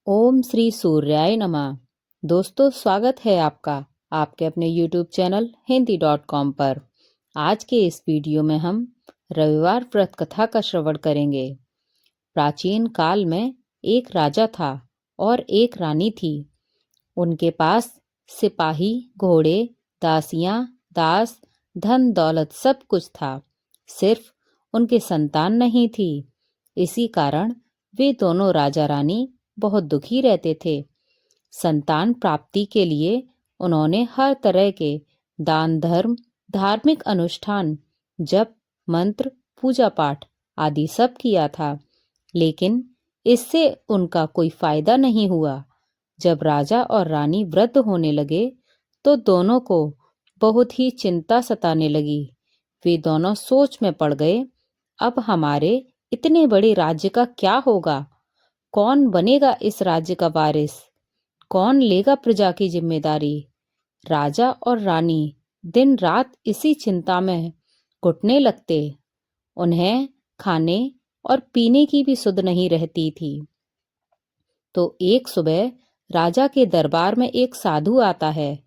ओम श्री सूर्याय नमः। दोस्तों, स्वागत है आपका आपके अपने YouTube चैनल हिंदी.com पर। आज के इस वीडियो में हम रविवार व्रत कथा का श्रवण करेंगे। प्राचीन काल में एक राजा था और एक रानी थी। उनके पास सिपाही, घोड़े, दासियां, दास, धन दौलत सब कुछ था। सिर्फ उनके संतान नहीं थी। इसी कारण वे दोनों राजा रानी बहुत दुखी रहते थे। संतान प्राप्ति के लिए उन्होंने हर तरह के दान धर्म, धार्मिक अनुष्ठान, जप, मंत्र, पूजा पाठ आदि सब किया था, लेकिन इससे उनका कोई फायदा नहीं हुआ। जब राजा और रानी वृद्ध होने लगे तो दोनों को बहुत ही चिंता सताने लगी। वे दोनों सोच में पड़ गए, अब हमारे इतने बड़े राज्य का क्या होगा? कौन बनेगा इस राज्य का वारिस? कौन लेगा प्रजा की जिम्मेदारी? राजा और रानी दिन रात इसी चिंता में घुटने लगते। उन्हें खाने और पीने की भी सुध नहीं रहती थी। तो एक सुबह राजा के दरबार में एक साधु आता है।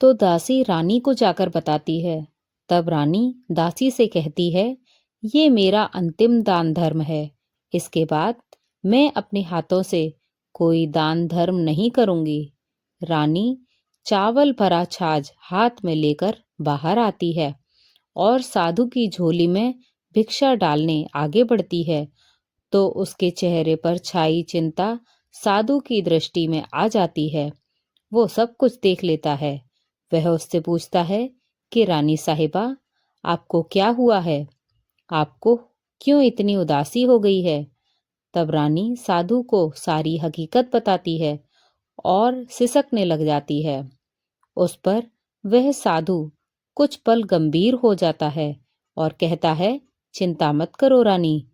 तो दासी रानी को जाकर बताती है। तब रानी दासी से कहती है, ये मेरा अंतिम दान धर्म है। इसके बाद मैं अपने हाथों से कोई दान धर्म नहीं करूंगी। रानी चावल भरा छाछ हाथ में लेकर बाहर आती है और साधु की झोली में भिक्षा डालने आगे बढ़ती है। तो उसके चेहरे पर छाई चिंता साधु की दृष्टि में आ जाती है। वो सब कुछ देख लेता है। वह उससे पूछता है कि रानी साहिबा, आपको क्या हुआ है? आपको क्यों इतनी उदासी हो गई है? तब रानी साधु को सारी हकीकत बताती है और सिसकने लग जाती है। उस पर वह साधु कुछ पल गंभीर हो जाता है और कहता है, चिंता मत करो रानी,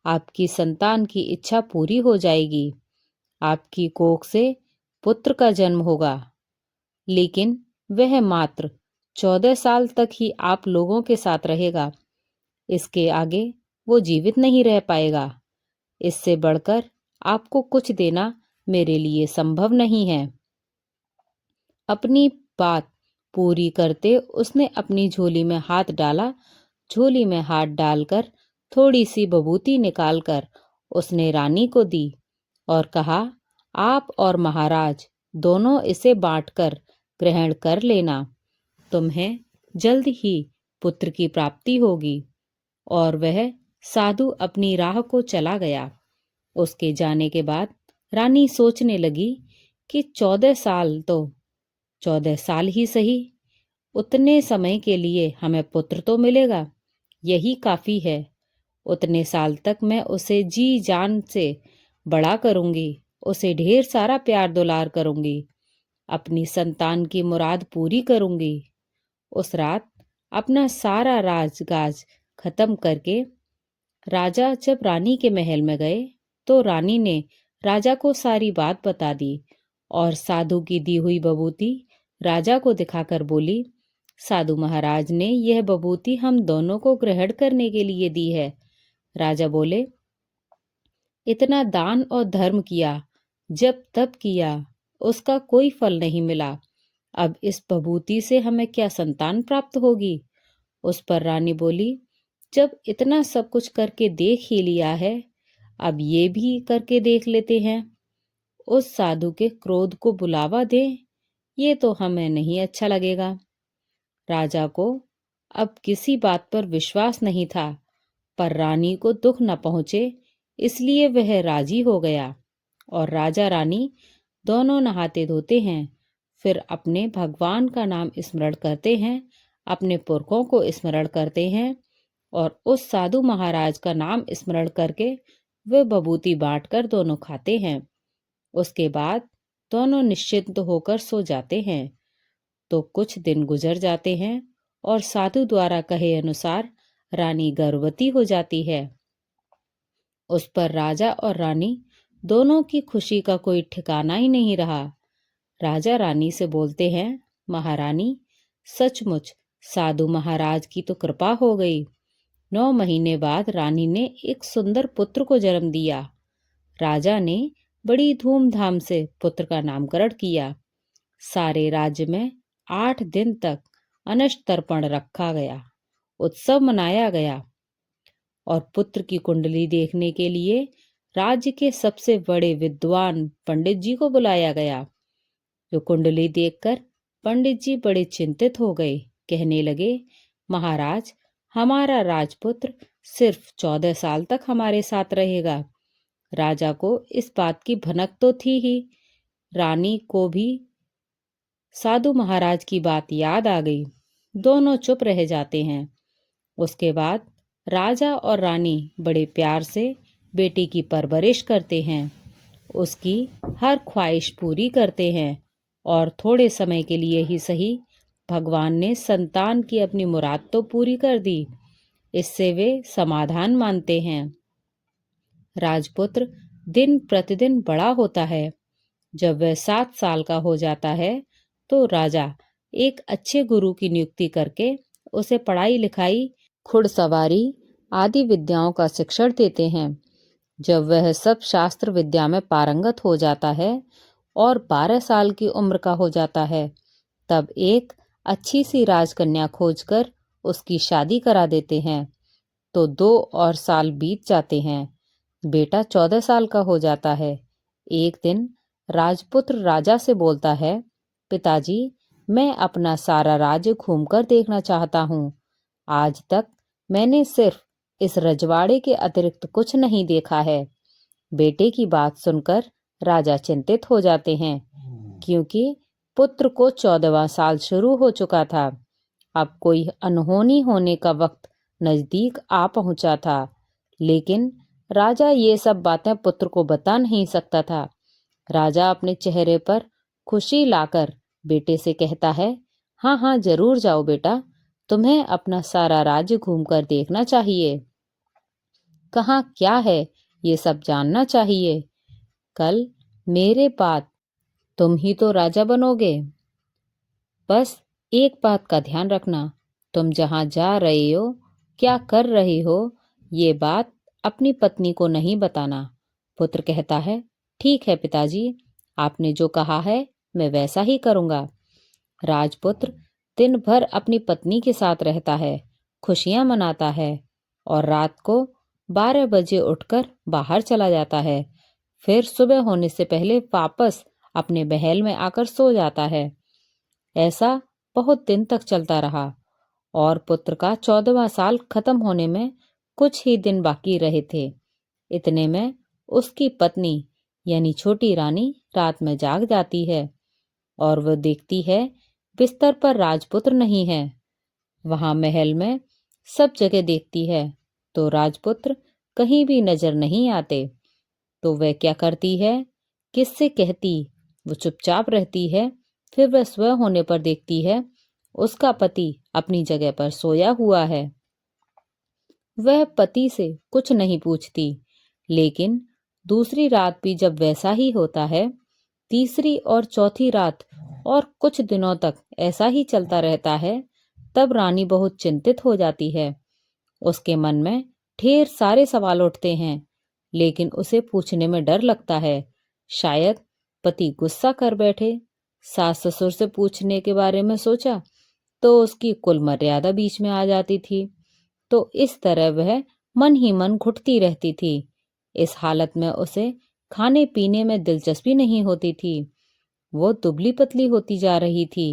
आपकी संतान की इच्छा पूरी हो जाएगी। आपकी कोख से पुत्र का जन्म होगा, लेकिन वह मात्र 14 साल तक ही आप लोगों के साथ रहेगा। इसके आगे वो जीवित नहीं रह पाएगा। इससे बढ़कर आपको कुछ देना मेरे लिए संभव नहीं है। अपनी बात पूरी करते उसने अपनी झोली में हाथ डाला। झोली में हाथ डालकर थोड़ी सी बभूती निकालकर उसने रानी को दी और कहा, आप और महाराज दोनों इसे बांटकर ग्रहण कर लेना। तुम्हें जल्द ही पुत्र की प्राप्ति होगी। और वह साधु अपनी राह को चला गया। उसके जाने के बाद रानी सोचने लगी कि 14 साल ही सही, उतने समय के लिए हमें पुत्र तो मिलेगा, यही काफी है। उतने साल तक मैं उसे जी जान से बड़ा करूंगी, उसे ढेर सारा प्यार दुलार करूंगी, अपनी संतान की मुराद पूरी करूंगी। उस रात अपना सारा राजकाज खत्म करके राजा जब रानी के महल में गए तो रानी ने राजा को सारी बात बता दी और साधु की दी हुई बभूती राजा को दिखाकर बोली, साधु महाराज ने यह बभूती हम दोनों को ग्रहण करने के लिए दी है। राजा बोले, इतना दान और धर्म किया, जब तब किया, उसका कोई फल नहीं मिला। अब इस बभूती से हमें क्या संतान प्राप्त होगी? उस पर रानी बोली, जब इतना सब कुछ करके देख ही लिया है, अब ये भी करके देख लेते हैं। उस साधु के क्रोध को बुलावा दे, ये तो हमें नहीं अच्छा लगेगा। राजा को अब किसी बात पर विश्वास नहीं था, पर रानी को दुख न पहुंचे इसलिए वह राजी हो गया। और राजा रानी दोनों नहाते धोते हैं, फिर अपने भगवान का नाम स्मरण करते हैं, अपने पुरखों को स्मरण करते हैं और उस साधु महाराज का नाम स्मरण करके वे बभूती बांटकर दोनों खाते हैं। उसके बाद दोनों निश्चिंत होकर सो जाते हैं। तो कुछ दिन गुजर जाते हैं और साधु द्वारा कहे अनुसार रानी गर्भवती हो जाती है। उस पर राजा और रानी दोनों की खुशी का कोई ठिकाना ही नहीं रहा। राजा रानी से बोलते हैं, महारानी, सचमुच साधु महाराज की तो कृपा हो गई। 9 महीने बाद रानी ने एक सुंदर पुत्र को जन्म दिया। राजा ने बड़ी धूमधाम से पुत्र का नामकरण किया। सारे राज्य में 8 दिन तक अनशन तर्पण रखा गया, उत्सव मनाया गया और पुत्र की कुंडली देखने के लिए राज्य के सबसे बड़े विद्वान पंडित जी को बुलाया गया। जो कुंडली देखकर पंडित जी बड़े चिंतित हो गए। कहने लगे, महाराज, हमारा राजपुत्र सिर्फ 14 साल तक हमारे साथ रहेगा। राजा को इस बात की भनक तो थी ही। रानी को भी साधु महाराज की बात याद आ गई। दोनों चुप रह जाते हैं। उसके बाद राजा और रानी बड़े प्यार से बेटी की परवरिश करते हैं, उसकी हर ख्वाहिश पूरी करते हैं और थोड़े समय के लिए ही सही, भगवान ने संतान की अपनी मुराद तो पूरी कर दी। इससे वे समाधान मानते हैं। राजपुत्र दिन प्रतिदिन बड़ा होता है। जब वह 7 साल का हो जाता है तो राजा एक अच्छे गुरु की नियुक्ति करके उसे पढ़ाई लिखाई, घुड़सवारी आदि विद्याओं का शिक्षण देते हैं। जब वह सब शास्त्र विद्या में पारंगत हो जाता है और 12 साल की उम्र का हो जाता है, तब एक अच्छी सी राजकन्या खोजकर उसकी शादी करा देते हैं। तो 2 और साल बीत जाते हैं। बेटा 14 साल का हो जाता है। एक दिन राजपुत्र राजा से बोलता है, पिताजी, मैं अपना सारा राज्य घूमकर देखना चाहता हूँ। आज तक मैंने सिर्फ इस रजवाड़े के अतिरिक्त कुछ नहीं देखा है। बेटे की बात सुनकर राजा चिंतित हो जाते हैं, क्योंकि पुत्र को 14वां साल शुरू हो चुका था। अब कोई अनहोनी होने का वक्त नजदीक आ पहुंचा था, लेकिन राजा ये सब बातें पुत्र को बता नहीं सकता था। राजा अपने चेहरे पर खुशी लाकर बेटे से कहता है, हाँ हाँ, जरूर जाओ बेटा, तुम्हें अपना सारा राज्य घूमकर देखना चाहिए। कहाँ क्या है ये सब जानना चाहिए। कल मेरे बाद तुम ही तो राजा बनोगे। बस एक बात का ध्यान रखना, तुम जहाँ जा रहे हो, क्या कर रहे हो, ये बात अपनी पत्नी को नहीं बताना। पुत्र कहता है, ठीक है पिताजी, आपने जो कहा है मैं वैसा ही करूँगा। राजपुत्र दिन भर अपनी पत्नी के साथ रहता है, खुशियाँ मनाता है और रात को 12 बजे उठकर बाहर चला जाता है। फिर सुबह होने से पहले वापस अपने महल में आकर सो जाता है। ऐसा बहुत दिन तक चलता रहा और पुत्र का 14वां साल खत्म होने में कुछ ही दिन बाकी रहे थे। इतने में उसकी पत्नी यानी छोटी रानी रात में जाग जाती है और वह देखती है बिस्तर पर राजपुत्र नहीं है। वहां महल में सब जगह देखती है तो राजपुत्र कहीं भी नजर नहीं आते। तो वह क्या करती है, किससे कहती, वो चुपचाप रहती है। फिर वह स्वयं होने पर देखती है उसका पति अपनी जगह पर सोया हुआ है। वह पति से कुछ नहीं पूछती, लेकिन दूसरी रात भी जब वैसा ही होता है, तीसरी और चौथी रात और कुछ दिनों तक ऐसा ही चलता रहता है, तब रानी बहुत चिंतित हो जाती है। उसके मन में ढेर सारे सवाल उठते हैं, लेकिन उसे पूछने में डर लगता है। शायद पति गुस्सा कर बैठे। सास ससुर से पूछने के बारे में सोचा तो उसकी कुल मर्यादा बीच में आ जाती थी। तो इस तरह वह मन ही मन घुटती रहती थी। इस हालत में उसे खाने पीने में दिलचस्पी नहीं होती थी। वो दुबली पतली होती जा रही थी।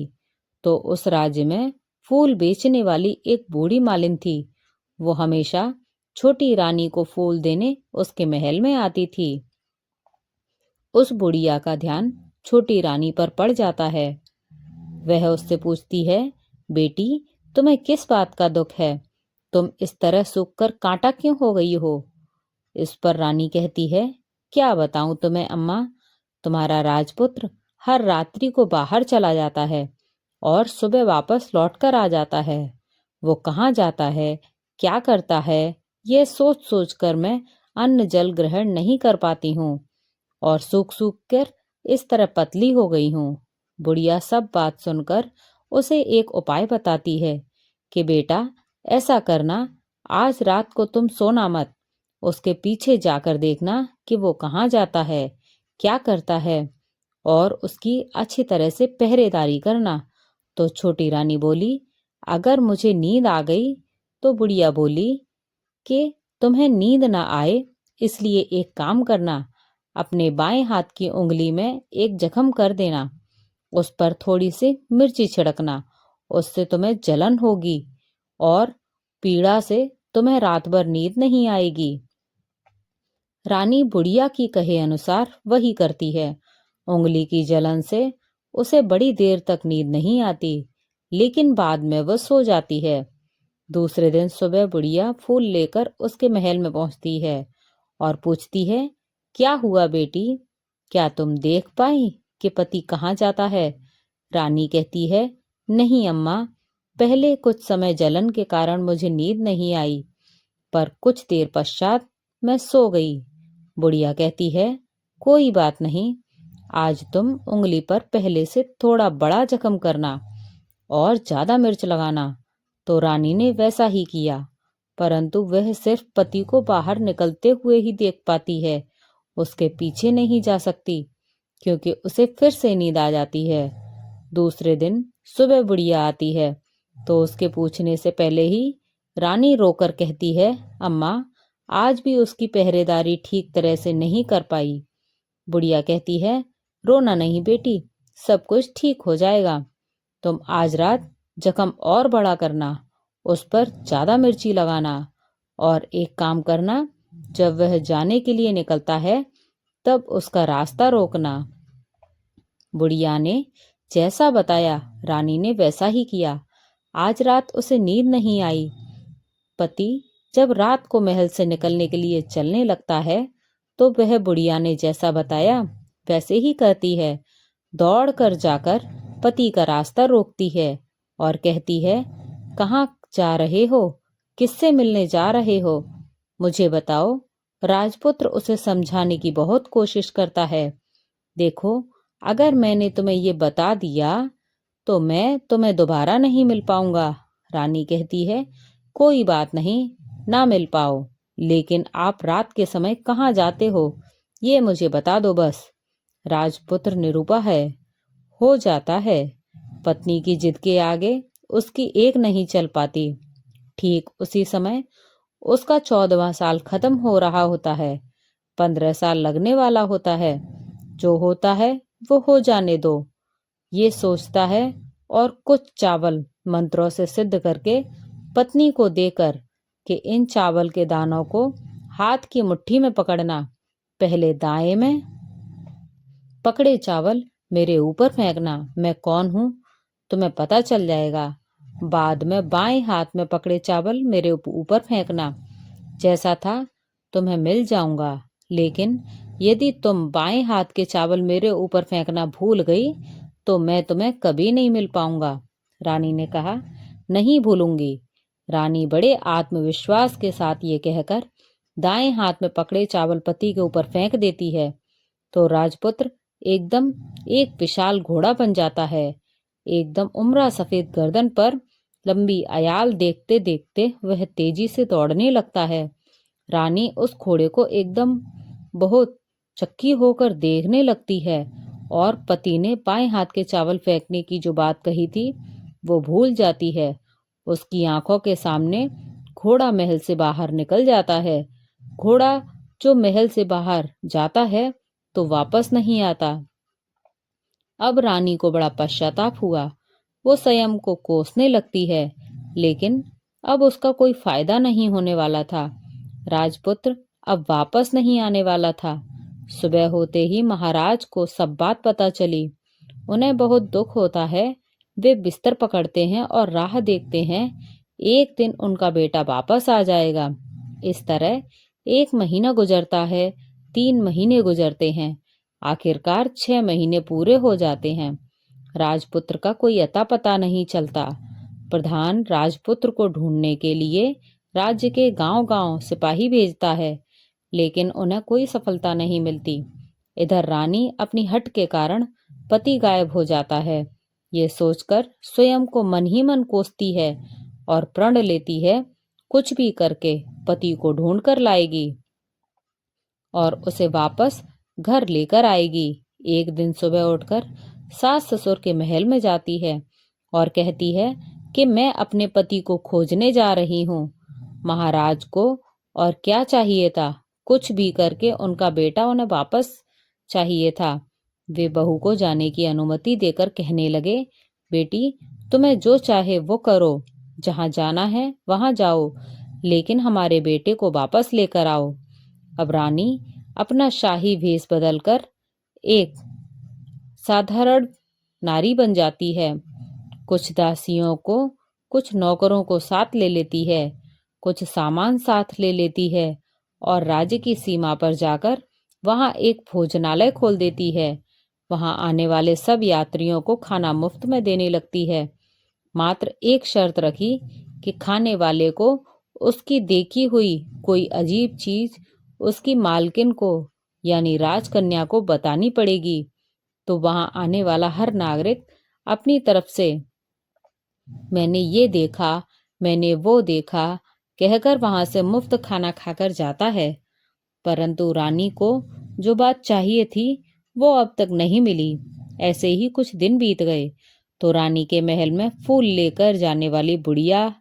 तो उस राज्य में फूल बेचने वाली एक बूढ़ी मालिन थी। वो हमेशा छोटी रानी को फूल देने उसके महल में आती थी। उस बुढ़िया का ध्यान छोटी रानी पर पड़ जाता है। वह उससे पूछती है, बेटी, तुम्हें किस बात का दुख है? तुम इस तरह सूखकर कांटा क्यों हो गई हो? इस पर रानी कहती है, क्या बताऊं तुम्हें अम्मा, तुम्हारा राजपुत्र हर रात्रि को बाहर चला जाता है और सुबह वापस लौट कर आ जाता है। वो कहाँ जाता है, क्या करता है, ये सोच सोच कर मैं अन्न जल ग्रहण नहीं कर पाती हूँ और सूख सूख कर इस तरह पतली हो गई हूँ। बुढ़िया सब बात सुनकर उसे एक उपाय बताती है कि बेटा, ऐसा करना, आज रात को तुम सोना मत, उसके पीछे जाकर देखना कि वो कहाँ जाता है, क्या करता है और उसकी अच्छी तरह से पहरेदारी करना। तो छोटी रानी बोली, अगर मुझे नींद आ गई। तो बुढ़िया बोली कि तुम्हें नींद ना आए इसलिए एक काम करना, अपने बाएं हाथ की उंगली में एक जख्म कर देना, उस पर थोड़ी सी मिर्ची छिड़कना, उससे तुम्हें जलन होगी और पीड़ा से तुम्हें रात भर नींद नहीं आएगी। रानी बुढ़िया की कहे अनुसार वही करती है। उंगली की जलन से उसे बड़ी देर तक नींद नहीं आती, लेकिन बाद में वह सो जाती है। दूसरे दिन सुबह बुढ़िया फूल लेकर उसके महल में पहुंचती है और पूछती है, क्या हुआ बेटी, क्या तुम देख पाई कि पति कहाँ जाता है? रानी कहती है, नहीं अम्मा, पहले कुछ समय जलन के कारण मुझे नींद नहीं आई, पर कुछ देर पश्चात मैं सो गई। बुढ़िया कहती है, कोई बात नहीं, आज तुम उंगली पर पहले से थोड़ा बड़ा जख्म करना और ज्यादा मिर्च लगाना। तो रानी ने वैसा ही किया, परंतु वह सिर्फ पति को बाहर निकलते हुए ही देख पाती है, उसके पीछे नहीं जा सकती, क्योंकि उसे फिर से नींद आ जाती है। दूसरे दिन सुबह बुढ़िया आती है तो उसके पूछने से पहले ही रानी रोकर कहती है, अम्मा, आज भी उसकी पहरेदारी ठीक तरह से नहीं कर पाई। बुढ़िया कहती है, रोना नहीं बेटी, सब कुछ ठीक हो जाएगा। तुम आज रात जख्म और बड़ा करना, उस पर ज्यादा मिर्ची लगाना और एक काम करना, जब वह जाने के लिए निकलता है तब उसका रास्ता रोकना। बुढ़िया ने जैसा बताया रानी ने वैसा ही किया। आज रात उसे नींद नहीं आई। पति जब रात को महल से निकलने के लिए चलने लगता है तो वह बुढ़िया ने जैसा बताया वैसे ही करती है। दौड़ कर जाकर पति का रास्ता रोकती है और कहती है, कहाँ जा रहे हो, किससे मिलने जा रहे हो, मुझे बताओ। राजपुत्र उसे समझाने की बहुत कोशिश करता है। देखो, अगर मैंने तुम्हें ये बता दिया तो मैं तुम्हें दोबारा नहीं मिल पाऊंगा। रानी कहती है, कोई बात नहीं, ना मिल पाओ, लेकिन आप रात के समय कहाँ जाते हो ये मुझे बता दो बस। राजपुत्र निरुपा है, हो जाता है, पत्नी की जिद के आगे उसकी एक नहीं चल पाती। ठीक उसी समय उसका 14वां साल खत्म हो रहा होता है, 15 साल लगने वाला होता है। जो होता है वो हो जाने दो, ये सोचता है और कुछ चावल मंत्रों से सिद्ध करके पत्नी को देकर कि इन चावल के दानों को हाथ की मुट्ठी में पकड़ना, पहले दाएं में पकड़े चावल मेरे ऊपर फेंकना, मैं कौन हूं तुम्हें पता चल जाएगा। बाद में बाएं हाथ में पकड़े चावल मेरे ऊपर फेंकना, जैसा था तुम्हें मिल जाऊंगा, लेकिन यदि तुम बाएं हाथ के चावल मेरे ऊपर फेंकना भूल गई तो मैं तुम्हें कभी नहीं मिल पाऊंगा। रानी ने कहा, नहीं भूलूंगी। रानी बड़े आत्मविश्वास के साथ ये कहकर दाएं हाथ में पकड़े चावल पति के ऊपर फेंक देती है तो राजपुत्र एकदम एक विशाल घोड़ा बन जाता है। एकदम उम्रा सफेद गर्दन पर लंबी अयाल देखते देखते वह तेजी से दौड़ने लगता है। रानी उस घोड़े को एकदम बहुत चक्की होकर देखने लगती है और पति ने बाएं हाथ के चावल फेंकने की जो बात कही थी वो भूल जाती है। उसकी आंखों के सामने घोड़ा महल से बाहर निकल जाता है। घोड़ा जो महल से बाहर जाता है तो वापस नहीं आता। अब रानी को बड़ा पश्चाताप हुआ। वो स्वयं को कोसने लगती है, लेकिन अब उसका कोई फायदा नहीं होने वाला था। राजपुत्र अब वापस नहीं आने वाला था। सुबह होते ही महाराज को सब बात पता चली। उन्हें बहुत दुख होता है। वे बिस्तर पकड़ते हैं और राह देखते हैं, एक दिन उनका बेटा वापस आ जाएगा। इस तरह 1 महीना गुजरता है, 3 महीने गुजरते हैं, आखिरकार 6 महीने पूरे हो जाते हैं। राजपुत्र का कोई अता पता नहीं चलता। प्रधान राजपुत्र को ढूंढने के लिए राज्य के गांव-गांव सिपाही भेजता है, लेकिन उन्हें कोई सफलता नहीं मिलती। इधर रानी अपनी हठ के कारण पति गायब हो जाता है, ये सोचकर स्वयं को मन ही मन कोसती है और प्रण लेती है कुछ भी करके पति को ढूंढ कर लाएगी और उसे वापस घर लेकर आएगी। एक दिन सुबह उठकर सास ससुर के महल में जाती है और कहती है कि मैं अपने पति को खोजने जा रही हूँ। महाराज को और क्या चाहिए था, कुछ भी करके उनका बेटा उन्हें वापस चाहिए था। वे बहू को जाने की अनुमति देकर कहने लगे, बेटी तुम्हें जो चाहे वो करो, जहाँ जाना है वहाँ जाओ, लेकिन हमारे बेटे को वापस लेकर आओ। अब रानी अपना शाही भेष बदलकर एक साधारण नारी बन जाती है। कुछ दासियों को, कुछ नौकरों को साथ ले लेती है, कुछ सामान साथ ले लेती है और राज्य की सीमा पर जाकर वहां एक भोजनालय खोल देती है। वहां आने वाले सब यात्रियों को खाना मुफ्त में देने लगती है। मात्र एक शर्त रखी कि खाने वाले को उसकी देखी हुई कोई अजीब चीज उसकी मालकिन को यानी राजकन्या को बतानी पड़ेगी। तो वहां आने वाला हर नागरिक अपनी तरफ से मैंने ये देखा, मैंने वो देखा कहकर वहां से मुफ्त खाना खाकर जाता है। परंतु रानी को जो बात चाहिए थी वो अब तक नहीं मिली। ऐसे ही कुछ दिन बीत गए तो रानी के महल में फूल लेकर जाने वाली बुढ़िया,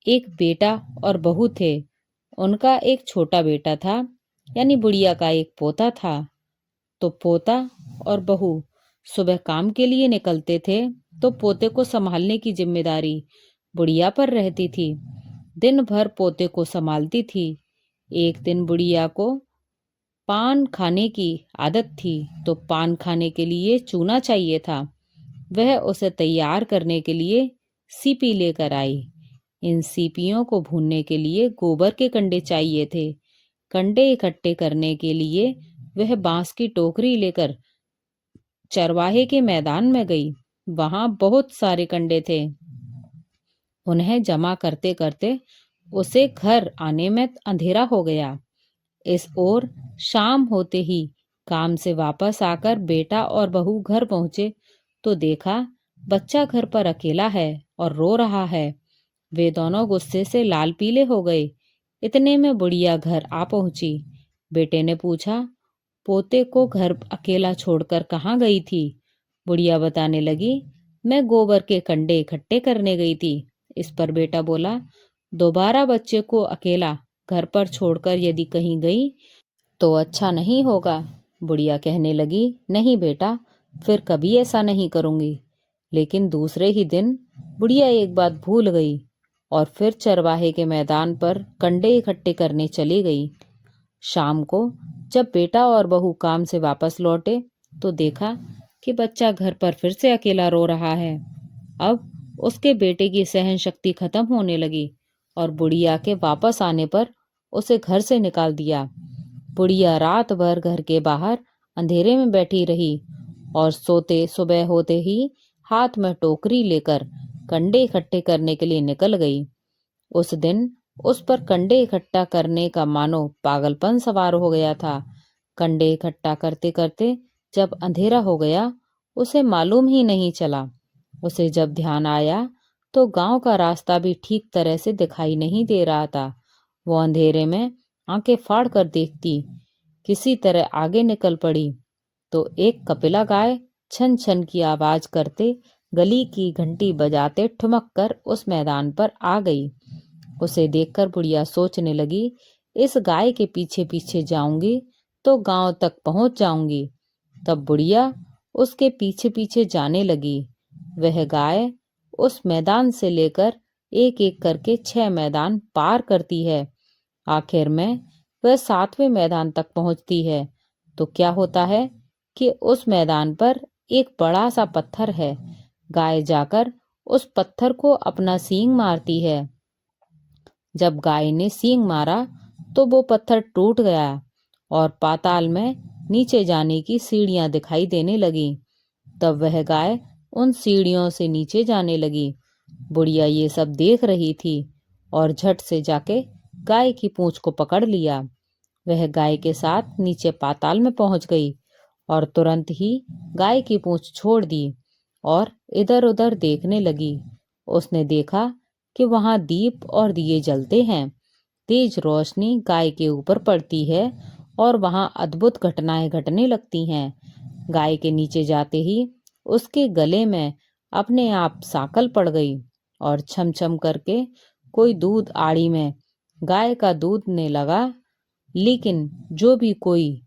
एक बेटा और बहू थे। उनका एक छोटा बेटा था, यानी बुढ़िया का एक पोता था। तो पोता और बहू सुबह काम के लिए निकलते थे तो पोते को संभालने की जिम्मेदारी बुढ़िया पर रहती थी। दिन भर पोते को संभालती थी। एक दिन बुढ़िया को पान खाने की आदत थी, तो पान खाने के लिए चूना चाहिए था। वह उसे तैयार करने के लिए सीपी लेकर आई। इन सीपियों को भूनने के लिए गोबर के कंडे चाहिए थे। कंडे इकट्ठे करने के लिए वह बांस की टोकरी लेकर चरवाहे के मैदान में गई। वहां बहुत सारे कंडे थे। उन्हें जमा करते करते उसे घर आने में अंधेरा हो गया। इस ओर शाम होते ही काम से वापस आकर बेटा और बहू घर पहुंचे तो देखा बच्चा घर पर अकेला है और रो रहा है। वे दोनों गुस्से से लाल पीले हो गए। इतने में बुढ़िया घर आ पहुंची। बेटे ने पूछा, पोते को घर अकेला छोड़कर कहाँ गई थी? बुढ़िया बताने लगी, मैं गोबर के कंडे इकट्ठे करने गई थी। इस पर बेटा बोला, दोबारा बच्चे को अकेला घर पर छोड़कर यदि कहीं गई तो अच्छा नहीं होगा। बुढ़िया कहने लगी, नहीं बेटा, फिर कभी ऐसा नहीं करूंगी। लेकिन दूसरे ही दिन बुढ़िया एक बात भूल गई और फिर चरवाहे के मैदान पर कंडे इकट्ठे करने चली गई। शाम को जब बेटा और बहू काम से वापस लौटे तो देखा कि बच्चा घर पर फिर से अकेला रो रहा है। अब उसके बेटे की सहन शक्ति खत्म होने लगी और बुढ़िया के वापस आने पर उसे घर से निकाल दिया। बुढ़िया रात भर घर के बाहर अंधेरे में बैठी रही और सोते सुबह होते ही हाथ में टोकरी लेकर कंडे इकट्ठे करने के लिए निकल गई। उस दिन उस पर कंडे इकट्ठा करने का मानो पागलपन सवार हो गया था। कंडे इकट्ठा करते करते जब अंधेरा हो गया उसे मालूम ही नहीं चला। उसे जब ध्यान आया तो गांव का रास्ता भी ठीक तरह से दिखाई नहीं दे रहा था। वो अंधेरे में आंखें फाड़ कर देखती, किसी तरह आगे निकल पड़ी तो एक कपिला गाय छन छन की आवाज करते गली की घंटी बजाते ठुमक कर उस मैदान पर आ गई। उसे देखकर बुढ़िया सोचने लगी, इस गाय के पीछे पीछे जाऊंगी तो गांव तक पहुंच जाऊंगी। तब बुढ़िया उसके पीछे पीछे जाने लगी। वह गाय उस मैदान से लेकर एक एक करके 6 मैदान पार करती है। आखिर में वह 7वें मैदान तक पहुंचती है तो क्या होता है कि उस मैदान पर एक बड़ा सा पत्थर है। गाय जाकर उस पत्थर को अपना सींग मारती है। जब गाय ने सींग मारा तो वो पत्थर टूट गया और पाताल में नीचे जाने की सीढ़ियां दिखाई देने लगी। तब वह गाय उन सीढ़ियों से नीचे जाने लगी। बुढ़िया ये सब देख रही थी और झट से जाके गाय की पूंछ को पकड़ लिया। वह गाय के साथ नीचे पाताल में पहुंच गई और तुरंत ही गाय की पूंछ छोड़ दी और इधर उधर देखने लगी। उसने देखा कि वहां दीप और दिए जलते हैं। तेज रोशनी गाय के ऊपर पड़ती है और वहाँ अद्भुत घटनाएं घटने लगती हैं। गाय के नीचे जाते ही उसके गले में अपने आप साकल पड़ गई और छम छम करके कोई दूध आड़ी में गाय का दूधने लगा। लेकिन जो भी कोई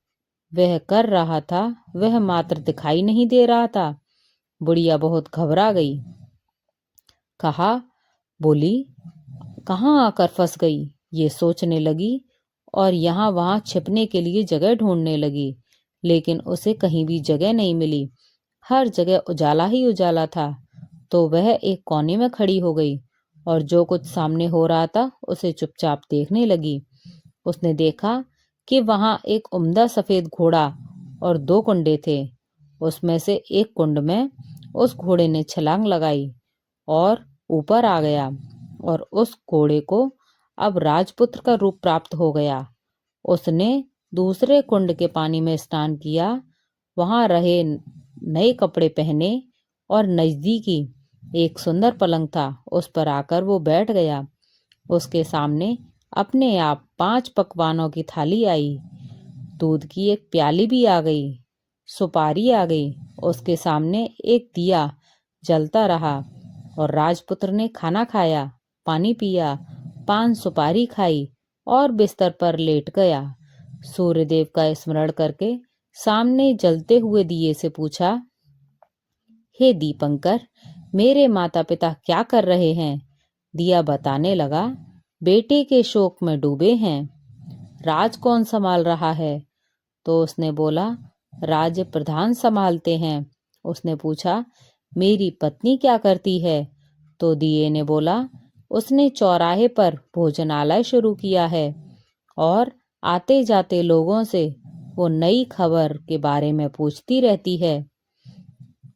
वह कर रहा था वह मात्र दिखाई नहीं दे रहा था। बुढ़िया बहुत घबरा गई। कहा बोली कहाँ आकर फंस गई, ये सोचने लगी और यहाँ वहाँ छिपने के लिए जगह ढूंढने लगी। लेकिन उसे कहीं भी जगह नहीं मिली। हर जगह उजाला ही उजाला था। तो वह एक कोने में खड़ी हो गई और जो कुछ सामने हो रहा था उसे चुपचाप देखने लगी। उसने देखा कि वहाँ एक उम्दा सफेद घोड़ा और दो कुंडे थे। उसमें से एक कुंड में उस घोड़े ने छलांग लगाई और ऊपर आ गया और उस घोड़े को अब राजपुत्र का रूप प्राप्त हो गया। उसने दूसरे कुंड के पानी में स्नान किया, वहां रहे नए कपड़े पहने और नजदीकी एक सुंदर पलंग था, उस पर आकर वो बैठ गया। उसके सामने अपने आप 5 पकवानों की थाली आई। दूध की एक प्याली भी आ गई, सुपारी आ गई। उसके सामने एक दिया जलता रहा और राजपुत्र ने खाना खाया, पानी पिया, पान सुपारी खाई और बिस्तर पर लेट गया। सूर्यदेव का स्मरण करके सामने जलते हुए दिए से पूछा, हे दीपंकर, मेरे माता पिता क्या कर रहे हैं? दिया बताने लगा, बेटे के शोक में डूबे हैं। राज कौन संभाल रहा है? तो उसने बोला, राज्य प्रधान संभालते हैं। उसने पूछा, मेरी पत्नी क्या करती है? तो दिए ने बोला, उसने चौराहे पर भोजनालय शुरू किया है और आते जाते लोगों से वो नई खबर के बारे में पूछती रहती है।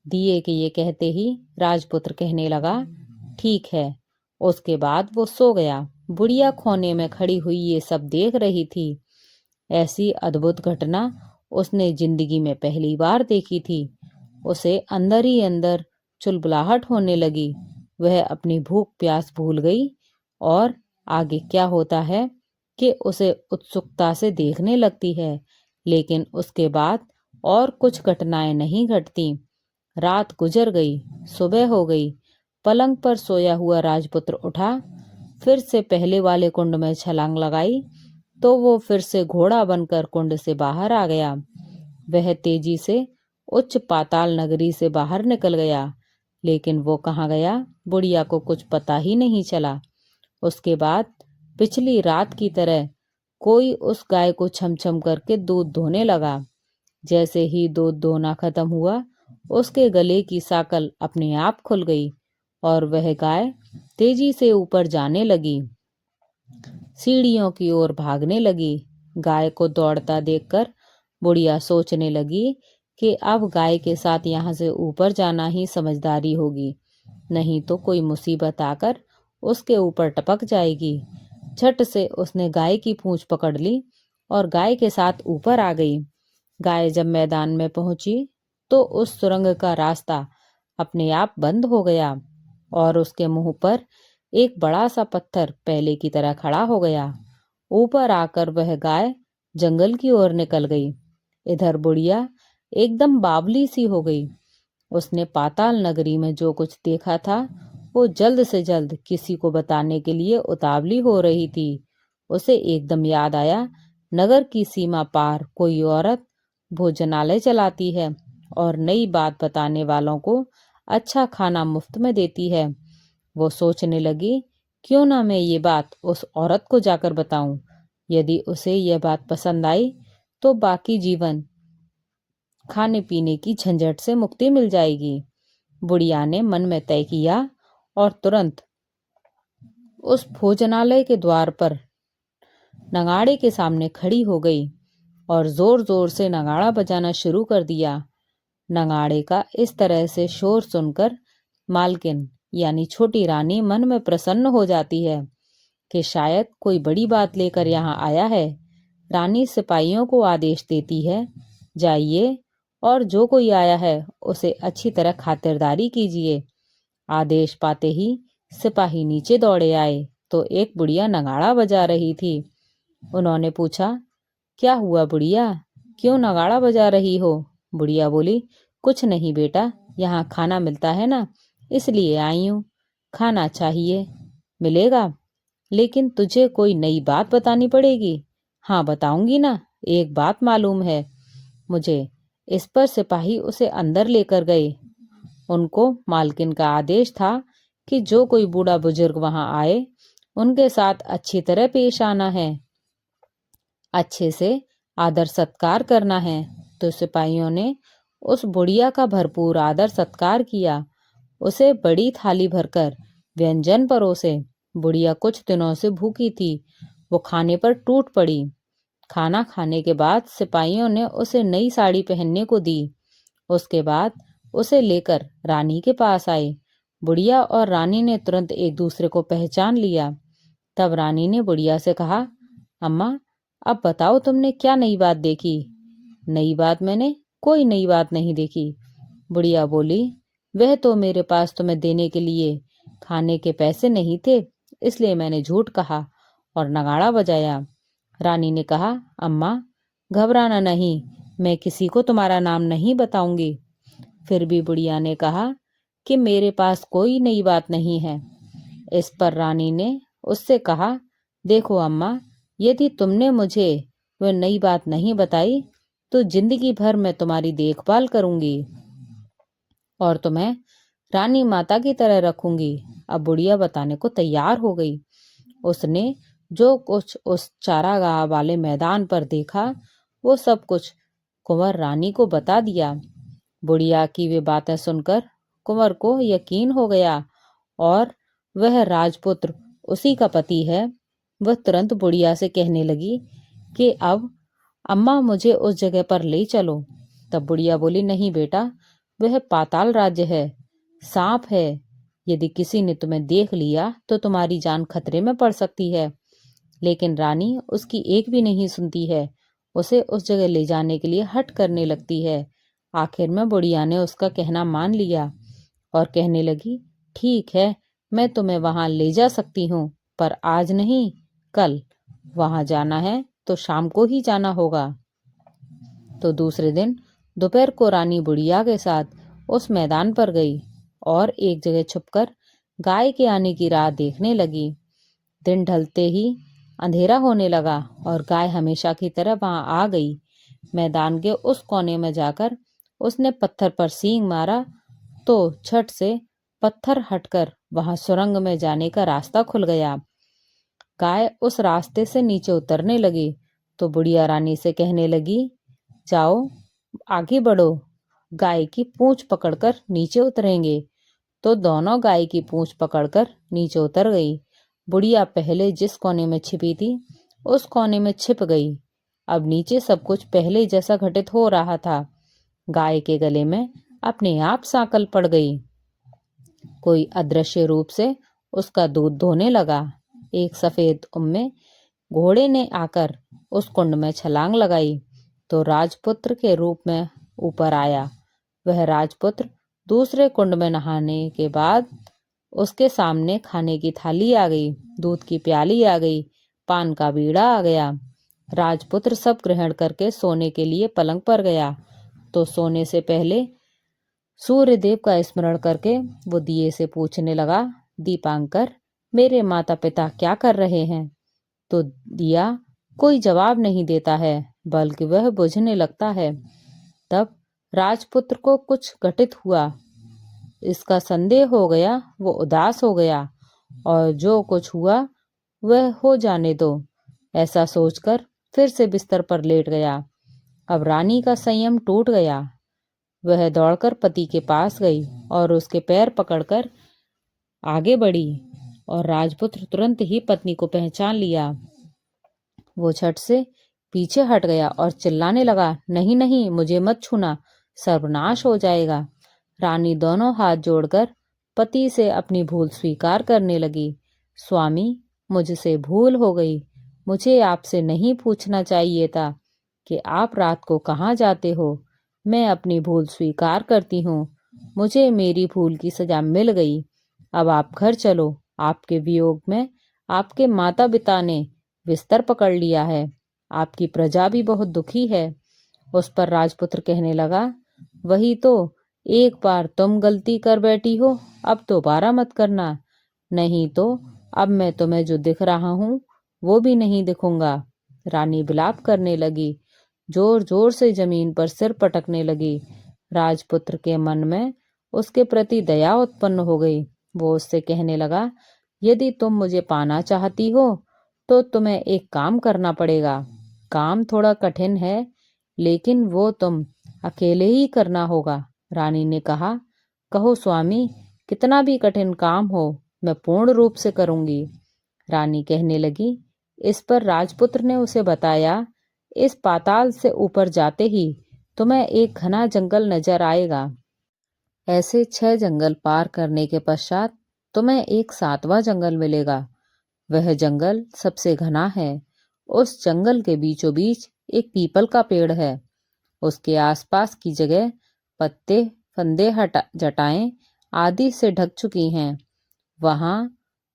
दिए के ये कहते ही राजपुत्र कहने लगा, ठीक है। उसके बाद वो सो गया। बुढ़िया कोने में खड़ी हुई ये सब देख रही थी। ऐसी अद्भुत घटना उसने जिंदगी में पहली बार देखी थी। उसे अंदर ही अंदर चुलबुलाहट होने लगी। वह अपनी भूख प्यास भूल गई और आगे क्या होता है कि उसे उत्सुकता से देखने लगती है। लेकिन उसके बाद और कुछ घटनाएं नहीं घटती। रात गुजर गई, सुबह हो गई। पलंग पर सोया हुआ राजपुत्र उठा, फिर से पहले वाले कुंड में छलांग लगाई तो वो फिर से घोड़ा बनकर कुंड से बाहर आ गया। वह तेजी से उच्च पाताल नगरी से बाहर निकल गया। लेकिन वो कहाँ गया, बुढ़िया को कुछ पता ही नहीं चला। उसके बाद पिछली रात की तरह कोई उस गाय को छम छम करके दूध धोने लगा। जैसे ही दूध धोना खत्म हुआ, उसके गले की साकल अपने आप खुल गई और वह गाय तेजी से ऊपर जाने लगी, सीढ़ियों की ओर भागने लगी। गाय को दौड़ता देखकर बुढ़िया सोचने लगी कि अब गाय के साथ यहाँ से ऊपर जाना ही समझदारी होगी, नहीं तो कोई मुसीबत आकर उसके ऊपर टपक जाएगी। झट से उसने गाय की पूंछ पकड़ ली और गाय के साथ ऊपर आ गई। गाय जब मैदान में पहुंची तो उस सुरंग का रास्ता अपने आप बंद हो गया और उसके मुंह पर एक बड़ा सा पत्थर पहले की तरह खड़ा हो गया। ऊपर आकर वह गाय जंगल की ओर निकल गई। इधर बुढ़िया एकदम बावली सी हो गई। उसने पाताल नगरी में जो कुछ देखा था वो जल्द से जल्द किसी को बताने के लिए उतावली हो रही थी। उसे एकदम याद आया, नगर की सीमा पार कोई औरत भोजनालय चलाती है और नई बात बताने वालों को अच्छा खाना मुफ्त में देती है। वो सोचने लगी, क्यों ना मैं ये बात उस औरत को जाकर बताऊं। यदि उसे यह बात पसंद आई तो बाकी जीवन खाने पीने की झंझट से मुक्ति मिल जाएगी। बुढ़िया ने मन में तय किया और तुरंत उस भोजनालय के द्वार पर नगाड़े के सामने खड़ी हो गई और जोर जोर से नगाड़ा बजाना शुरू कर दिया। नगाड़े का इस तरह से शोर सुनकर मालकिन यानी छोटी रानी मन में प्रसन्न हो जाती है कि शायद कोई बड़ी बात लेकर यहाँ आया है। रानी सिपाहियों को आदेश देती है, जाइए और जो कोई आया है उसे अच्छी तरह खातिरदारी कीजिए। आदेश पाते ही सिपाही नीचे दौड़े आए तो एक बुढ़िया नगाड़ा बजा रही थी। उन्होंने पूछा, क्या हुआ बुढ़िया, क्यों नगाड़ा बजा रही हो? बुढ़िया बोली, कुछ नहीं बेटा, यहाँ खाना मिलता है ना, इसलिए आई हूँ। खाना चाहिए? मिलेगा, लेकिन तुझे कोई नई बात बतानी पड़ेगी। हाँ बताऊंगी ना, एक बात मालूम है मुझे। इस पर सिपाही उसे अंदर लेकर गए। उनको मालकिन का आदेश था कि जो कोई बूढ़ा बुजुर्ग वहां आए उनके साथ अच्छी तरह पेश आना है, अच्छे से आदर सत्कार करना है। तो सिपाहियों ने उस बुढ़िया का भरपूर आदर सत्कार किया, उसे बड़ी थाली भरकर व्यंजन परोसे। बुढ़िया कुछ दिनों से भूखी थी, वो खाने पर टूट पड़ी। खाना खाने के बाद सिपाहियों ने उसे नई साड़ी पहनने को दी। उसके बाद उसे लेकर रानी के पास आए। बुढ़िया और रानी ने तुरंत एक दूसरे को पहचान लिया। तब रानी ने बुढ़िया से कहा, अम्मा, अब बताओ तुमने क्या नई बात देखी? नई बात? मैंने कोई नई बात नहीं देखी। बुढ़िया बोली, वह तो मेरे पास तुम्हें देने के लिए खाने के पैसे नहीं थे, इसलिए मैंने झूठ कहा और नगाड़ा बजाया। रानी ने कहा, अम्मा घबराना नहीं, मैं किसी को तुम्हारा नाम नहीं बताऊंगी। फिर भी बुढ़िया ने कहा कि मेरे पास कोई नई बात नहीं है। इस पर रानी ने उससे कहा, देखो अम्मा, यदि तुमने मुझे वह नई बात नहीं बताई तो जिंदगी भर मैं तुम्हारी देखभाल करूंगी और तुम्हें रानी माता की तरह रखूंगी। अब बुढ़िया बताने को तैयार हो गई। उसने जो कुछ उस चारागाह वाले मैदान पर देखा वो सब कुछ कुंवर रानी को बता दिया। बुढ़िया की वे बातें सुनकर कुंवर को यकीन हो गया और वह राजपुत्र उसी का पति है। वह तुरंत बुढ़िया से कहने लगी कि अब अम्मा मुझे उस जगह पर ले चलो। तब बुढ़िया बोली, नहीं बेटा, वह पाताल राज्य है, सांप है, यदि किसी ने तुम्हें देख लिया तो तुम्हारी जान खतरे में पड़ सकती है। लेकिन रानी उसकी एक भी नहीं सुनती है, उसे उस जगह ले जाने के लिए हठ करने लगती है। आखिर में बुढ़िया ने उसका कहना मान लिया और कहने लगी, ठीक है, मैं तुम्हें वहां ले जा सकती हूँ, पर आज नहीं, कल। वहां जाना है तो शाम को ही जाना होगा। तो दूसरे दिन दोपहर को रानी बुढ़िया के साथ उस मैदान पर गई और एक जगह छुपकर गाय के आने की राह देखने लगी। दिन ढलते ही अंधेरा होने लगा और गाय हमेशा की तरह वहां आ गई। मैदान के उस कोने में जाकर उसने पत्थर पर सींग मारा तो झट से पत्थर हटकर वहां सुरंग में जाने का रास्ता खुल गया। गाय उस रास्ते से नीचे उतरने लगी तो बुढ़िया रानी से कहने लगी, जाओ आगे बढ़ो, गाय की पूंछ पकड़कर नीचे उतरेंगे। तो दोनों गाय की पूंछ पकड़कर नीचे उतर गई। बुढ़िया पहले जिस कोने में छिपी थी उस कोने में छिप गई। अब नीचे सब कुछ पहले जैसा घटित हो रहा था। गाय के गले में अपने आप सांकल पड़ गई। कोई अदृश्य रूप से उसका दूध दोहने लगा। एक सफेद उम्मे घोड़े ने आकर उस कुंड में छलांग लगाई तो राजपुत्र के रूप में ऊपर आया। वह राजपुत्र दूसरे कुंड में नहाने के बाद उसके सामने खाने की थाली आ गई, दूध की प्याली आ गई, पान का बीड़ा आ गया। राजपुत्र सब ग्रहण करके सोने के लिए पलंग पर गया तो सोने से पहले सूर्य देव का स्मरण करके वो दिए से पूछने लगा, दीपांकर, मेरे माता पिता क्या कर रहे हैं? तो दिया कोई जवाब नहीं देता है, बल्कि वह बुझने लगता है। तब राजपुत्र को कुछ घटित हुआ, इसका संदेह हो गया, वो उदास हो गया और जो कुछ हुआ वह हो जाने दो, ऐसा सोचकर फिर से बिस्तर पर लेट गया। अब रानी का संयम टूट गया। वह दौड़कर पति के पास गई और उसके पैर पकड़कर आगे बढ़ी और राजपुत्र तुरंत ही पत्नी को पहचान लिया। वो झट से पीछे हट गया और चिल्लाने लगा, नहीं नहीं, मुझे मत छूना, सर्वनाश हो जाएगा। रानी दोनों हाथ जोड़कर पति से अपनी भूल स्वीकार करने लगी। स्वामी, मुझसे भूल हो गई, मुझे आपसे नहीं पूछना चाहिए था कि आप रात को कहाँ जाते हो। मैं अपनी भूल स्वीकार करती हूँ, मुझे मेरी भूल की सजा मिल गई। अब आप घर चलो, आपके वियोग में आपके माता पिता ने बिस्तर पकड़ लिया है। आपकी प्रजा भी बहुत दुखी है। उस पर राजपुत्र कहने लगा, वही तो, एक बार तुम गलती कर बैठी हो, अब दोबारा मत करना, नहीं तो अब मैं तुम्हें जो दिख रहा हूँ वो भी नहीं दिखूंगा। रानी विलाप करने लगी, जोर जोर से जमीन पर सिर पटकने लगी। राजपुत्र के मन में उसके प्रति दया उत्पन्न हो गई। वो उससे कहने लगा, यदि तुम मुझे पाना चाहती हो तो तुम्हें एक काम करना पड़ेगा। काम थोड़ा कठिन है, लेकिन वो तुम अकेले ही करना होगा। रानी ने कहा, कहो स्वामी, कितना भी कठिन काम हो मैं पूर्ण रूप से करूंगी। रानी कहने लगी। इस पर राजपुत्र ने उसे बताया, इस पाताल से ऊपर जाते ही तुम्हें एक घना जंगल नजर आएगा। ऐसे 6 जंगल पार करने के पश्चात तुम्हें एक 7वां जंगल मिलेगा। वह जंगल सबसे घना है। उस जंगल के बीचों बीच एक पीपल का पेड़ है। उसके आसपास की जगह पत्ते, फंदे, जटाएं आदि से ढक चुकी हैं। वहां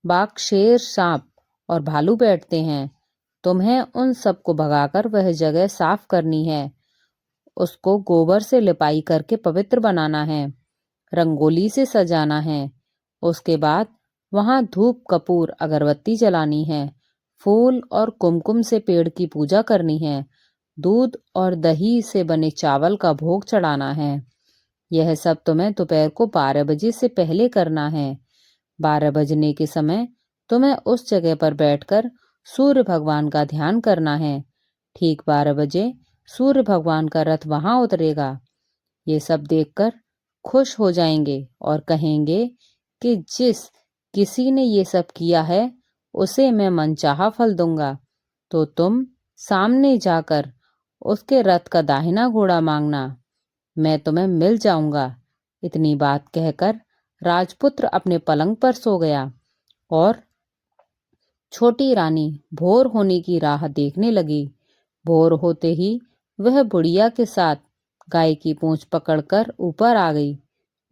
बाघ, शेर, सांप और भालू बैठते हैं। तुम्हें उन सबको भगाकर वह जगह साफ करनी है। उसको गोबर से लिपाई करके पवित्र बनाना है, रंगोली से सजाना है। उसके बाद वहां धूप, कपूर, अगरबत्ती जलानी है। फूल और कुमकुम से पेड़ की पूजा करनी है। दूध और दही से बने चावल का भोग चढ़ाना है। यह सब तुम्हें दोपहर को 12 बजे से पहले करना है। 12 बजने के समय तुम्हें उस जगह पर बैठकर सूर्य भगवान का ध्यान करना है। ठीक 12 बजे सूर्य भगवान का रथ वहां उतरेगा। ये सब देखकर खुश हो जाएंगे और कहेंगे कि जिस किसी ने ये सब किया है उसे मैं मनचाहा फल दूंगा। तो तुम सामने जाकर उसके रथ का दाहिना घोड़ा मांगना, मैं तुम्हें मिल जाऊंगा। इतनी बात कहकर राजपुत्र अपने पलंग पर सो गया और छोटी रानी भोर होने की राह देखने लगी। भोर होते ही वह बुढ़िया के साथ गाय की पूंछ पकड़कर ऊपर आ गई।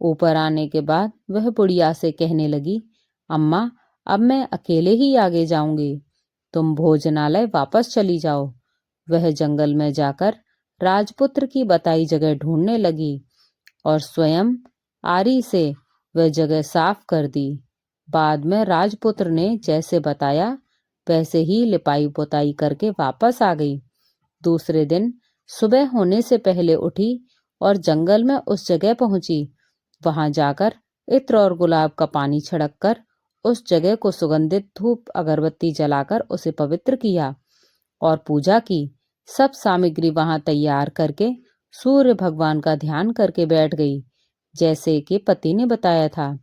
ऊपर आने के बाद वह बुढ़िया से कहने लगी, अम्मा, अब मैं अकेले ही आगे जाऊंगी, तुम भोजनालय वापस चली जाओ। वह जंगल में जाकर राजपुत्र की बताई जगह ढूंढने लगी और स्वयं आरी से वह जगह साफ कर दी। बाद में राजपुत्र ने जैसे बताया वैसे ही लिपाई पोताई करके वापस आ गई। दूसरे दिन सुबह होने से पहले उठी और जंगल में उस जगह पहुंची। वहां जाकर इत्र और गुलाब का पानी छिड़ककर उस जगह को सुगंधित धूप अगरबत्ती जलाकर उसे पवित्र किया और पूजा की। सब सामग्री वहां तैयार करके सूर्य भगवान का ध्यान करके बैठ गई, जैसे कि पति ने बताया था।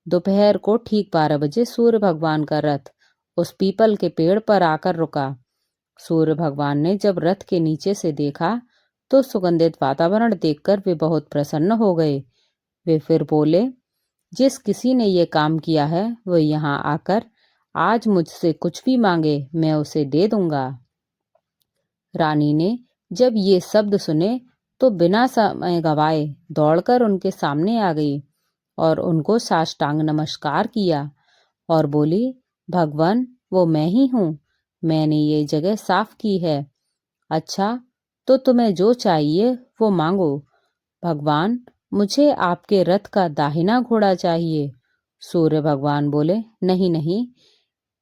दोपहर को ठीक 12 बजे सूर्य भगवान का रथ उस पीपल के पेड़ पर आकर रुका। सूर्य भगवान ने जब रथ के नीचे से देखा तो सुगंधित वातावरण देखकर वे बहुत प्रसन्न हो गए। वे फिर बोले, जिस किसी ने ये काम किया है वह यहाँ आकर आज मुझसे कुछ भी मांगे मैं उसे दे दूंगा। रानी ने जब ये शब्द सुने तो बिना समय गवाए दौड़कर उनके सामने आ गई और उनको साष्टांग नमस्कार किया और बोली, भगवान, वो मैं ही हूँ, मैंने ये जगह साफ की है। अच्छा, तो तुम्हें जो चाहिए वो मांगो। भगवान, मुझे आपके रथ का दाहिना घोड़ा चाहिए। सूर्य भगवान बोले, नहीं नहीं,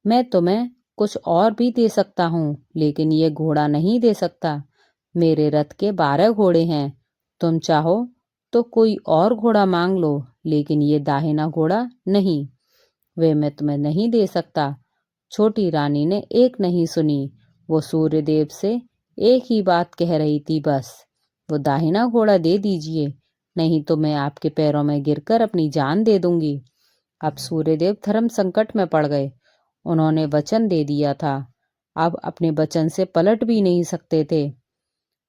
मैं तुम्हें कुछ और भी दे सकता हूँ, लेकिन ये घोड़ा नहीं दे सकता। मेरे रथ के 12 घोड़े हैं। तुम चाहो तो कोई और घोड़ा मांग लो, लेकिन ये दाहिना घोड़ा नहीं, वे मैं तुम्हें नहीं दे सकता। छोटी रानी ने एक नहीं सुनी। वो सूर्यदेव से एक ही बात कह रही थी, बस वो दाहिना घोड़ा दे दीजिए, नहीं तो मैं आपके पैरों में गिरकर अपनी जान दे दूंगी। अब सूर्यदेव धर्म संकट में पड़ गए। उन्होंने वचन दे दिया था, अब अपने वचन से पलट भी नहीं सकते थे।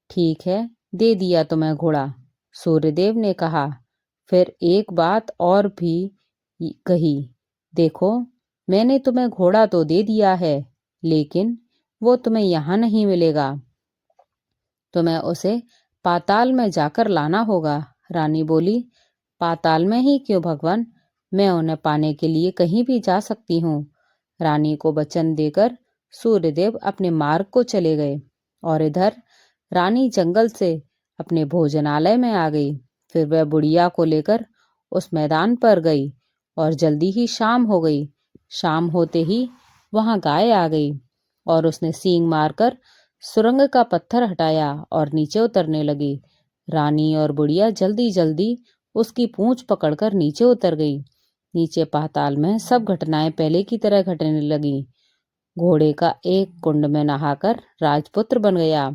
ठीक है, दे दिया तुम्हें घोड़ा, सूर्यदेव ने कहा। फिर एक बात और भी कही, देखो, मैंने तुम्हें घोड़ा तो दे दिया है, लेकिन वो तुम्हें यहाँ नहीं मिलेगा, तुम्हें उसे पाताल में जाकर लाना होगा। रानी बोली, पाताल में ही क्यों भगवान, मैं उन्हें पाने के लिए कहीं भी जा सकती हूँ। रानी को वचन देकर सूर्यदेव अपने मार्ग को चले गए। और इधर रानी जंगल से अपने भोजनालय में आ गई। फिर वह बुढ़िया को लेकर उस मैदान पर गई और जल्दी ही शाम हो गई। शाम होते ही वहां गाय आ गई और उसने सींग मारकर सुरंग का पत्थर हटाया और नीचे उतरने लगी। रानी और बुढ़िया जल्दी जल्दी उसकी पूंछ पकड़कर नीचे उतर गई। नीचे पाताल में सब घटनाएं पहले की तरह घटने लगी। घोड़े का एक कुंड में नहाकर राजपुत्र बन गया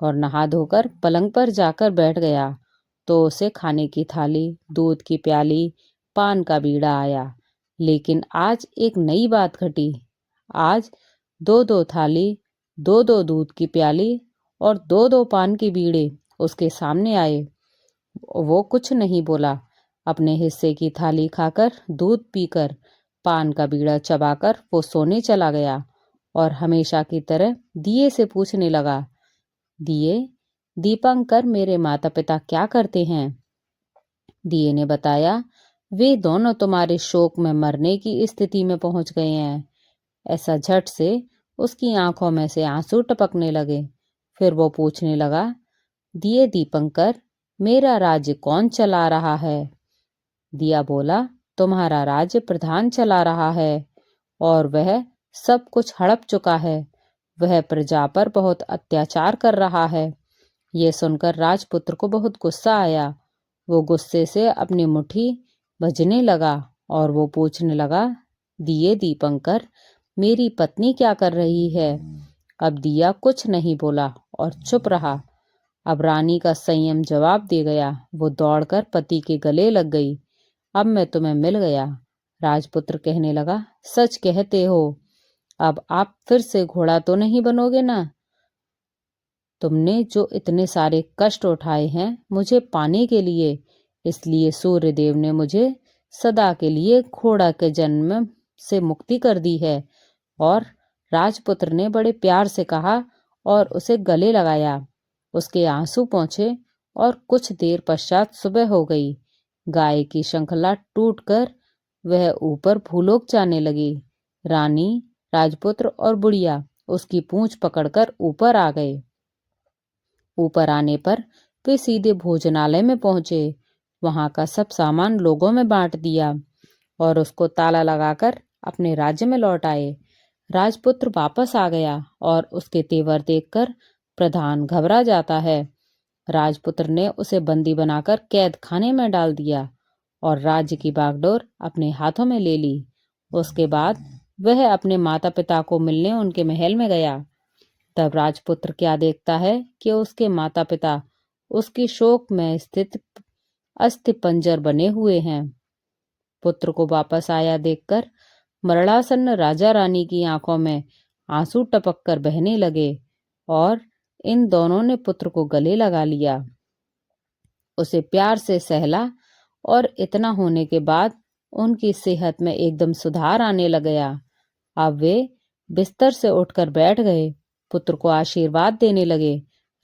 और नहा धोकर पलंग पर जाकर बैठ गया तो उसे खाने की थाली, दूध की प्याली, पान का बीड़ा आया। लेकिन आज एक नई बात घटी। आज दो दो थाली, दो दो दूध की प्याली और दो दो पान के बीड़े उसके सामने आए। वो कुछ नहीं बोला। अपने हिस्से की थाली खाकर, दूध पीकर, पान का बीड़ा चबाकर वो सोने चला गया और हमेशा की तरह दिए से पूछने लगा, दिए, दीपंकर मेरे माता पिता क्या करते हैं? दिए ने बताया, वे दोनों तुम्हारे शोक में मरने की स्थिति में पहुंच गए हैं। ऐसा झट से उसकी आंखों में से आंसू टपकने लगे। फिर वो पूछने लगा, दिए दीपंकर, मेरा राज्य कौन चला रहा है? दिया बोला, तुम्हारा राज्य प्रधान चला रहा है और वह सब कुछ हड़प चुका है। वह प्रजा पर बहुत अत्याचार कर रहा है। ये सुनकर राजपुत्र को बहुत गुस्सा आया। वो गुस्से से अपनी मुट्ठी भजने लगा और वो पूछने लगा, दिए दीपंकर, मेरी पत्नी क्या कर रही है? अब दिया कुछ नहीं बोला और चुप रहा। अब रानी का संयम जवाब दे गया। वो दौड़कर पति के गले लग गई। अब मैं तुम्हें मिल गया। राजपुत्र कहने लगा, सच कहते हो। अब आप फिर से घोड़ा तो नहीं बनोगे ना? तुमने जो इतने सारे कष्ट उठाए हैं मुझे पाने के लिए, इसलिए सूर्य देव ने मुझे सदा के लिए घोड़ा के जन्म से मुक्ति कर दी है। और राजपुत्र ने बड़े प्यार से कहा और उसे गले लगाया। उसके आंसू पहुंचे और कुछ देर पश्चात सुबह हो गई। गाय की श्रृंखला टूटकर वह ऊपर भूलोक जाने लगी। रानी, राजपुत्र और बुढ़िया उसकी पूंछ पकड़कर ऊपर आ गए। ऊपर आने पर वे सीधे भोजनालय में पहुंचे। वहां का सब सामान लोगों में बांट दिया और उसको ताला लगाकर अपने राज्य में लौट आए। राजपुत्र वापस आ गया और उसके तेवर देखकर प्रधान घबरा जाता है। राजपुत्र ने उसे बंदी बनाकर कैद खाने में डाल दिया और राज्य की बागडोर अपने हाथों में ले ली। उसके बाद वह अपने माता पिता को मिलने उनके महल में गया। तब राजपुत्र क्या देखता है कि उसके माता पिता उसकी शोक में स्थित अस्थि पंजर बने हुए हैं। पुत्र को वापस आया देखकर मरणासन्न राजा रानी की आंखों में आंसू टपक कर बहने लगे और इन दोनों ने पुत्र को गले लगा लिया, उसे प्यार से सहला और इतना होने के बाद उनकी सेहत में एकदम सुधार आने लग गया। अब वे बिस्तर से उठकर बैठ गए, पुत्र को आशीर्वाद देने लगे।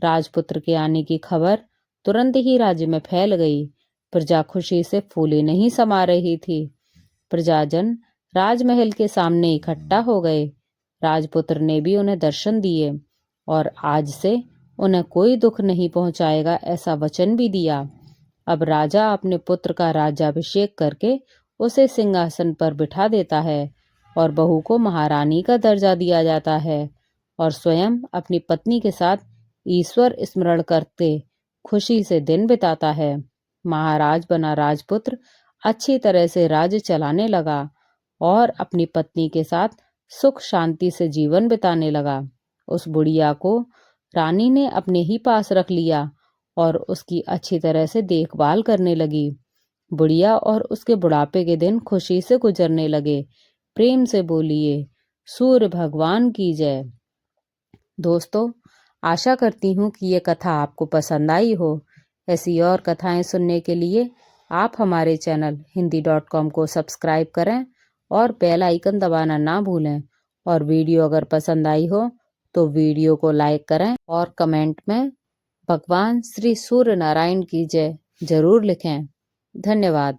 राजपुत्र के आने की खबर तुरंत ही राज्य में फैल गई। प्रजा खुशी से फूले नहीं समा रही थी। प्रजाजन राजमहल के सामने इकट्ठा हो गए। राजपुत्र ने भी उन्हें दर्शन दिए और आज से उन्हें कोई दुख नहीं पहुंचाएगा ऐसा वचन भी दिया। अब राजा अपने पुत्र का राज्याभिषेक करके उसे सिंहासन पर बिठा देता है और बहू को महारानी का दर्जा दिया जाता है और स्वयं अपनी पत्नी के साथ ईश्वर स्मरण करते खुशी से दिन बिताता है। महाराज बना राजपुत्र अच्छी तरह से राज्य चलाने लगा और अपनी पत्नी के साथ सुख शांति से जीवन बिताने लगा। उस बुढ़िया को रानी ने अपने ही पास रख लिया और उसकी अच्छी तरह से देखभाल करने लगी। बुढ़िया और उसके बुढ़ापे के दिन खुशी से गुजरने लगे। प्रेम से बोलिए, सूर्य भगवान की जय। दोस्तों, आशा करती हूँ कि ये कथा आपको पसंद आई हो। ऐसी और कथाएं सुनने के लिए आप हमारे चैनल hindi.com को सब्सक्राइब करें और बेल आइकन दबाना ना भूलें। और वीडियो अगर पसंद आई हो तो वीडियो को लाइक करें और कमेंट में भगवान श्री सूर्य नारायण की जय जरूर लिखें। धन्यवाद।